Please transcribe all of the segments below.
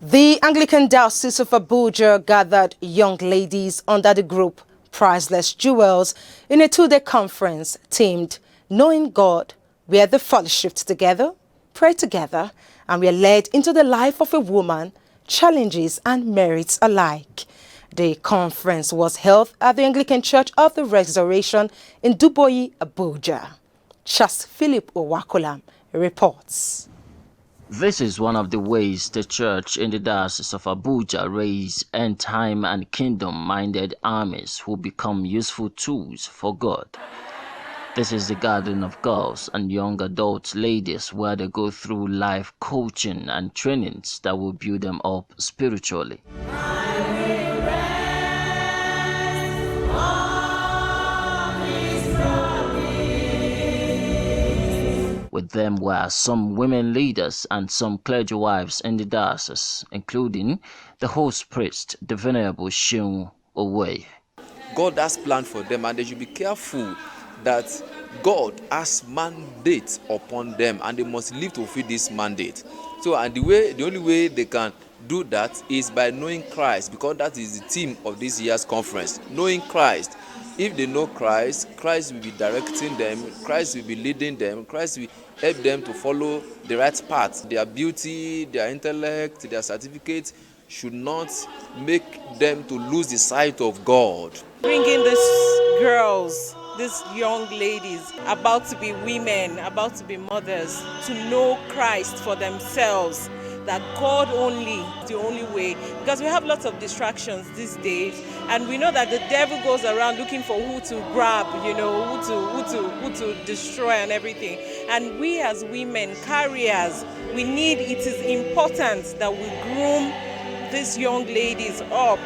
The Anglican Diocese of Abuja gathered young ladies under the group Priceless Jewels in a two-day conference themed Knowing God, where they fellowship together, pray together, and we are led into the life of a woman, challenges and merits alike. The conference was held at the Anglican Church of the Resurrection in Dubois, Abuja. Charles Philip Owakolam reports. This is one of the ways the church in the Diocese of Abuja raise end-time and kingdom-minded armies who become useful tools for God. This is the gathering of girls and young adult ladies where they go through life coaching and trainings that will build them up spiritually. With them were some women leaders and some clergy wives in the diocese, including the host priest, the Venerable Sheung Owe. God has planned for them, and they should be careful that God has mandate upon them, and they must live to fulfill this mandate. So, and the only way they can do that is by knowing Christ, because that is the theme of this year's conference. Knowing Christ. If they know Christ, Christ will be directing them, Christ will be leading them, Christ will help them to follow the right path. Their beauty, their intellect, their certificates should not make them to lose the sight of God. Bringing these girls, these young ladies, about to be women, about to be mothers, to know Christ for themselves, that God only is the only way, because we have lots of distractions these days, and we know that the devil goes around looking for who to grab, who to destroy and everything. And we as women, carriers, it is important that we groom these young ladies up,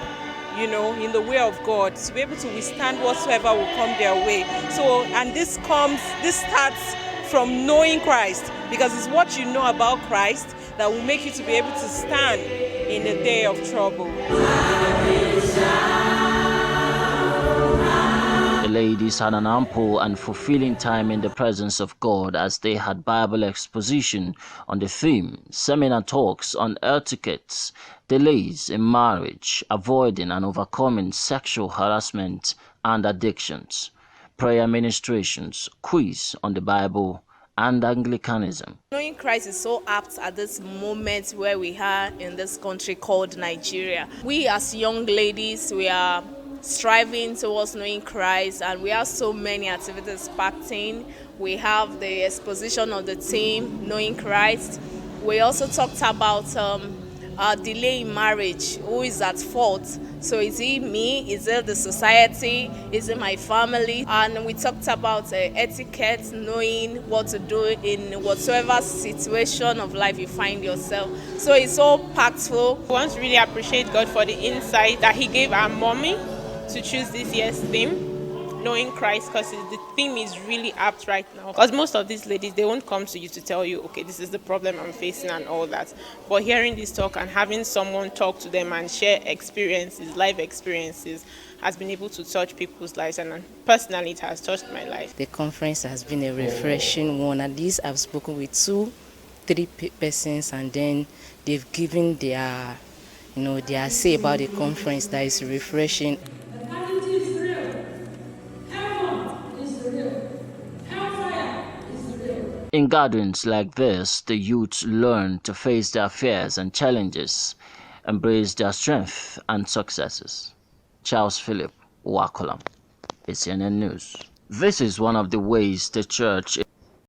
in the way of God, to be able to withstand whatsoever will come their way. So, and this starts from knowing Christ, because it's what you know about Christ that will make you to be able to stand in the day of trouble. The ladies had an ample and fulfilling time in the presence of God as they had Bible exposition on the theme, seminar talks on etiquette, delays in marriage, avoiding and overcoming sexual harassment and addictions, prayer ministrations, quiz on the Bible, and Anglicanism. Knowing Christ is so apt at this moment where we are in this country called Nigeria. We as young ladies, we are striving towards knowing Christ, and we have so many activities packed in. We have the exposition of the theme, Knowing Christ. We also talked about delay in marriage. Who is at fault? So is it me? Is it the society? Is it my family? And we talked about etiquette, knowing what to do in whatsoever situation of life you find yourself. So it's so impactful. We want to really appreciate God for the insight that He gave our mommy to choose this year's theme, Knowing Christ, because the theme is really apt right now. Because most of these ladies, they won't come to you to tell you, okay, this is the problem I'm facing and all that. But hearing this talk and having someone talk to them and share experiences, life experiences, has been able to touch people's lives, and personally it has touched my life. The conference has been a refreshing one. At least I've spoken with 2-3 persons, and then they've given their say about the conference that is refreshing. In gatherings like this, the youth learn to face their fears and challenges, embrace their strength and successes. Charles Philip Owakolam, ACNN News. This is one of the ways the church